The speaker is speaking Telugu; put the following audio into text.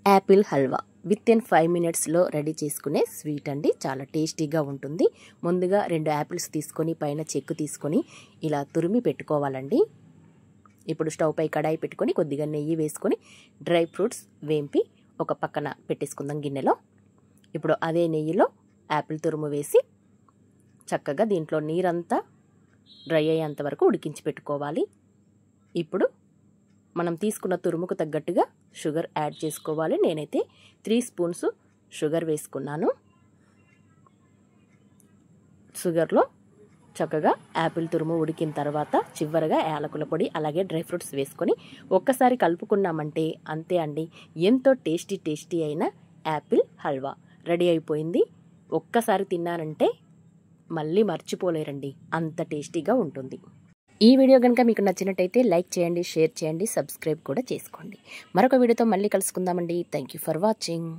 యాపిల్ హల్వా వితిన్ 5 మినిట్స్లో రెడీ చేసుకునే స్వీట్ అండి. చాలా టేస్టీగా ఉంటుంది. ముందుగా 2 యాపిల్స్ తీసుకొని పైన చెక్కు తీసుకొని ఇలా తురిమి పెట్టుకోవాలండి. ఇప్పుడు స్టవ్ పై కడాయి పెట్టుకొని కొద్దిగా నెయ్యి వేసుకొని డ్రై ఫ్రూట్స్ వేంపి ఒక పక్కన పెట్టేసుకుందాం గిన్నెలో. ఇప్పుడు అదే నెయ్యిలో యాపిల్ తురుము వేసి చక్కగా దీంట్లో నీరంతా డ్రై అయ్యేంత వరకు ఉడికించి పెట్టుకోవాలి. ఇప్పుడు మనం తీసుకున్న తురుముకు తగ్గట్టుగా షుగర్ యాడ్ చేసుకోవాలి. నేనైతే 3 స్పూన్స్ షుగర్ వేసుకున్నాను. షుగర్లో చక్కగా యాపిల్ తురుము ఉడికిన తర్వాత చివరగా యాలకుల పొడి అలాగే డ్రై ఫ్రూట్స్ వేసుకొని ఒక్కసారి కలుపుకున్నామంటే అంతే అండి, ఎంతో టేస్టీ అయిన యాపిల్ హల్వా రెడీ అయిపోయింది. ఒక్కసారి తిన్నారంటే మళ్ళీ మర్చిపోలేరండి, అంత టేస్టీగా ఉంటుంది. ఈ వీడియో కనుక మీకు నచ్చినట్టయితే లైక్ చేయండి, షేర్ చేయండి, సబ్స్క్రైబ్ కూడా చేసుకోండి. మరొక వీడియోతో మళ్ళీ కలుసుకుందామండి. Thank you for watching.